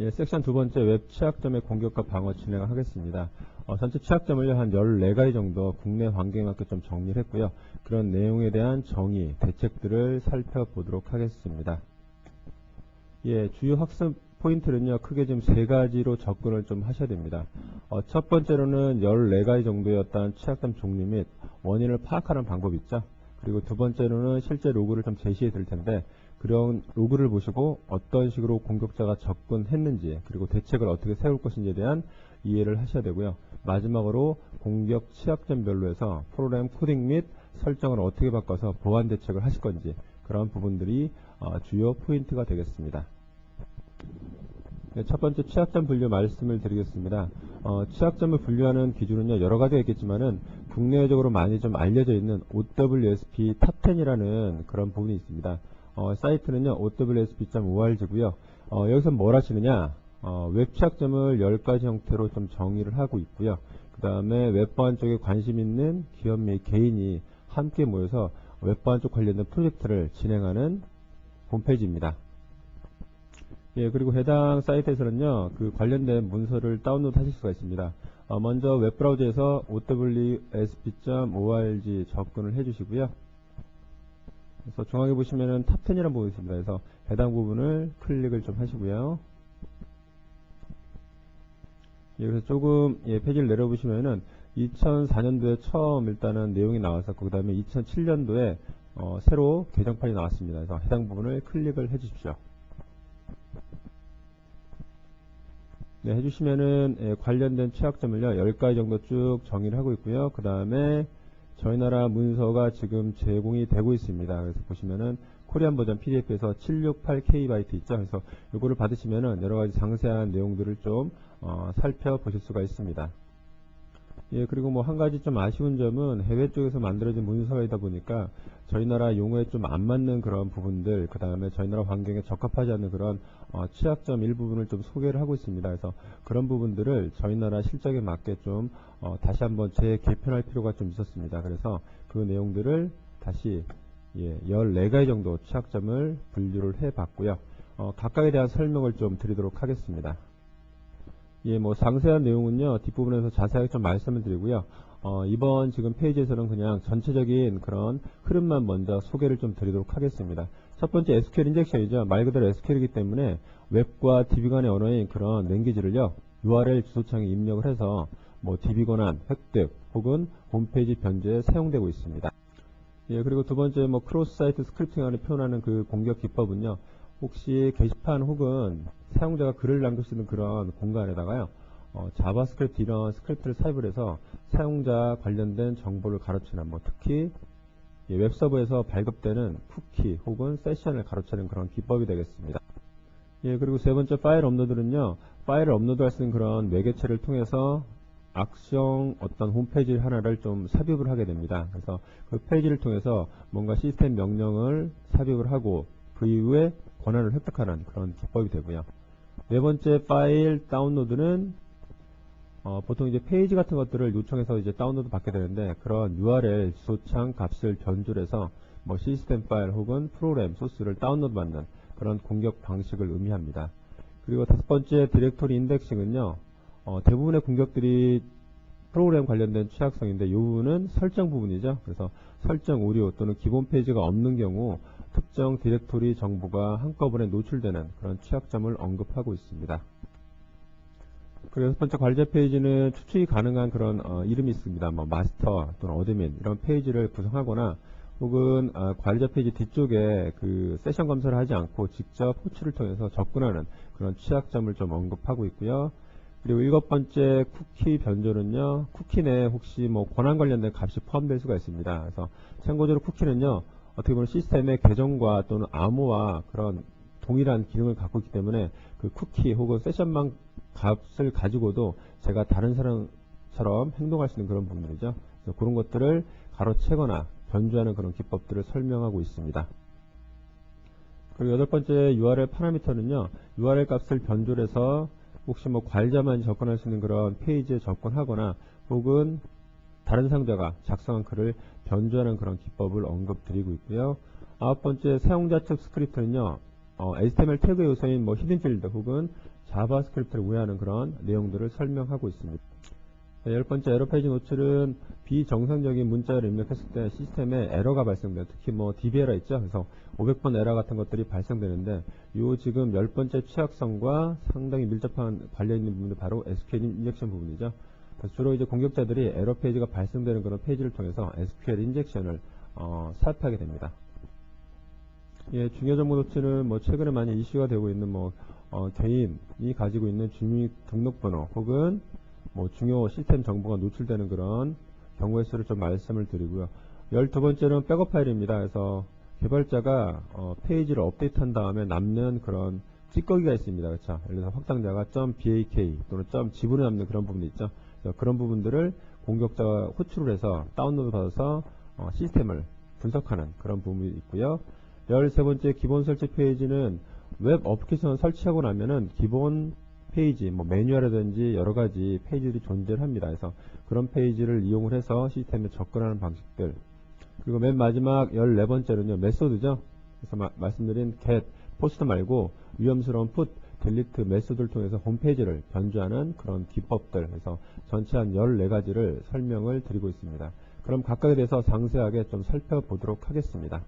예, 섹션 두 번째 웹 취약점의 공격과 방어 진행하겠습니다. 전체 취약점을 한 14가지 정도 국내 환경에 맞게 좀 정리를 했고요. 그런 내용에 대한 정의, 대책들을 살펴보도록 하겠습니다. 예, 주요 학습 포인트는요, 크게 지금 3가지로 접근을 좀 하셔야 됩니다. 첫 번째로는 14가지 정도의 어떤 취약점 종류 및 원인을 파악하는 방법이 있죠. 그리고 두 번째로는 실제 로그를 좀 제시해 드릴 텐데, 그런 로그를 보시고 어떤 식으로 공격자가 접근했는지, 그리고 대책을 어떻게 세울 것인지에 대한 이해를 하셔야 되고요. 마지막으로 공격 취약점별로 해서 프로그램 코딩 및 설정을 어떻게 바꿔서 보완 대책을 하실 건지, 그런 부분들이 주요 포인트가 되겠습니다. 네, 첫 번째 취약점 분류 말씀을 드리겠습니다. 취약점을 분류하는 기준은요, 여러 가지가 있겠지만은 국내적으로 많이 좀 알려져 있는 OWSP 탑10이라는 그런 부분이 있습니다. 사이트는요, owsp.org고요. 여기서 뭘 하시느냐, 웹 취약점을 10가지 형태로 좀 정의를 하고 있고요. 그 다음에 웹보안 쪽에 관심 있는 기업 및 개인이 함께 모여서 웹보안 쪽 관련된 프로젝트를 진행하는 홈페이지입니다. 예, 그리고 해당 사이트에서는요, 그 관련된 문서를 다운로드 하실 수가 있습니다. 먼저 웹브라우저에서 owsp.org 접근을 해주시고요. 그래서 중앙에 보시면은 탑10이라는 부분이 있습니다. 그래서 해당 부분을 클릭을 좀 하시고요. 예, 그래서 조금, 예, 페이지를 내려보시면은 2004년도에 처음 일단은 내용이 나왔었고, 그 다음에 2007년도에 새로 개정판이 나왔습니다. 그래서 해당 부분을 클릭을 해주십시오. 네, 해주시면은, 예, 관련된 취약점을요, 10가지 정도 쭉 정의를 하고 있고요. 그 다음에 저희 나라 문서가 지금 제공이 되고 있습니다. 그래서 보시면은 코리안 버전 PDF에서 768KB 있죠. 그래서 이거를 받으시면은 여러 가지 상세한 내용들을 좀 살펴보실 수가 있습니다. 예, 그리고 뭐 한 가지 좀 아쉬운 점은 해외 쪽에서 만들어진 문서이다 보니까 저희 나라 용어에 좀 안 맞는 그런 부분들, 그 다음에 저희 나라 환경에 적합하지 않는 그런 취약점 일부분을 좀 소개를 하고 있습니다. 그래서 그런 부분들을 저희 나라 실적에 맞게 좀 다시 한번 재개편할 필요가 좀 있었습니다. 그래서 그 내용들을 다시, 예, 14가지 정도 취약점을 분류를 해봤고요. 각각에 대한 설명을 좀 드리도록 하겠습니다. 예, 뭐 상세한 내용은요, 뒷부분에서 자세하게 좀 말씀을 드리고요. 이번 지금 페이지에서는 그냥 전체적인 그런 흐름만 먼저 소개를 좀 드리도록 하겠습니다. 첫 번째 SQL 인젝션이죠. 말 그대로 SQL이기 때문에 웹과 DB 간의 언어인 그런 랭귀지를요, URL 주소창에 입력을 해서 뭐 DB 권한 획득 혹은 홈페이지 변조에 사용되고 있습니다. 예, 그리고 두 번째 뭐 크로스 사이트 스크립팅을 표현하는 그 공격 기법은요, 혹시 게시판 혹은 사용자가 글을 남길 수 있는 그런 공간에다가요, 자바스크립트 이런 스크립트를 삽입을 해서 사용자 관련된 정보를 가로채는, 뭐 특히 웹서버에서 발급되는 쿠키 혹은 세션을 가로채는 그런 기법이 되겠습니다. 예, 그리고 세 번째 파일 업로드는요, 파일을 업로드할 수 있는 그런 매개체를 통해서 악성 어떤 홈페이지 하나를 좀 삽입을 하게 됩니다. 그래서 그 페이지를 통해서 뭔가 시스템 명령을 삽입을 하고 그 이후에 권한을 획득하는 그런 기법이 되고요. 네 번째 파일 다운로드는 보통 이제 페이지 같은 것들을 요청해서 이제 다운로드 받게 되는데, 그런 URL 주소창 값을 변조를 해서 뭐 시스템 파일 혹은 프로그램 소스를 다운로드 받는 그런 공격 방식을 의미합니다. 그리고 다섯 번째 디렉토리 인덱싱은요, 대부분의 공격들이 프로그램 관련된 취약성인데, 이 부분은 설정 부분이죠. 그래서 설정 오류 또는 기본 페이지가 없는 경우 특정 디렉토리 정보가 한꺼번에 노출되는 그런 취약점을 언급하고 있습니다. 그리고 여섯 번째 관리자 페이지는 추측이 가능한 그런 이름이 있습니다. 뭐 마스터 또는 어드민 이런 페이지를 구성하거나 혹은 관리자 페이지 뒤쪽에 그 세션 검사를 하지 않고 직접 호출을 통해서 접근하는 그런 취약점을 좀 언급하고 있고요. 그리고 일곱 번째 쿠키 변조는요, 쿠키 내에 혹시 뭐 권한 관련된 값이 포함될 수가 있습니다. 그래서 참고적으로 쿠키는요, 어떻게 보면 시스템의 계정과 또는 암호와 그런 동일한 기능을 갖고 있기 때문에 그 쿠키 혹은 세션만 값을 가지고도 제가 다른 사람처럼 행동할 수 있는 그런 부분들이죠. 그래서 그런 것들을 가로채거나 변조하는 그런 기법들을 설명하고 있습니다. 그리고 여덟 번째 URL 파라미터는요, URL 값을 변조를 해서 혹시 뭐 관리자만 접근할 수 있는 그런 페이지에 접근하거나 혹은 다른 사용자가 작성한 글을 변조하는 그런 기법을 언급드리고 있고요. 아홉 번째 사용자 측 스크립트는요, HTML 태그 요소인 뭐 히든필드 혹은 자바스크립트를 우회하는 그런 내용들을 설명하고 있습니다. 네, 10번째 에러 페이지 노출은 비정상적인 문자를 입력했을 때 시스템에 에러가 발생돼요. 특히 뭐 DB 에러 있죠. 그래서 500번 에러 같은 것들이 발생되는데 요 지금 10번째 취약성과 상당히 밀접한 관련 있는 부분이 바로 SQL 인젝션 부분이죠. 그래서 주로 이제 공격자들이 에러 페이지가 발생되는 그런 페이지를 통해서 SQL 인젝션을 사업하게 됩니다. 예, 중요 정보 노출은 뭐 최근에 많이 이슈가 되고 있는 뭐 개인이 가지고 있는 주민 등록번호 혹은 뭐 중요 시스템 정보가 노출되는 그런 경우의 수를 좀 말씀을 드리고요. 12번째는 백업 파일입니다. 그래서 개발자가 페이지를 업데이트한 다음에 남는 그런 찌꺼기가 있습니다. 그렇죠? 예를 들어서 확장자가 .bak 또는 .지분을 남는 그런 부분이 있죠. 그런 부분들을 공격자가 호출을 해서 다운로드 받아서 시스템을 분석하는 그런 부분이 있고요. 13번째 기본 설치 페이지는 웹 어플리케이션을 설치하고 나면은 기본 페이지, 뭐 매뉴얼이라든지 여러 가지 페이지들이 존재를 합니다. 그래서 그런 페이지를 이용을 해서 시스템에 접근하는 방식들. 그리고 맨 마지막 14번째는요, 메소드죠. 그래서 말씀드린 get, 포스트 말고 위험스러운 put, delete 메소드를 통해서 홈페이지를 변주하는 그런 기법들. 그래서 전체 한 14가지를 설명을 드리고 있습니다. 그럼 각각에 대해서 상세하게 좀 살펴보도록 하겠습니다.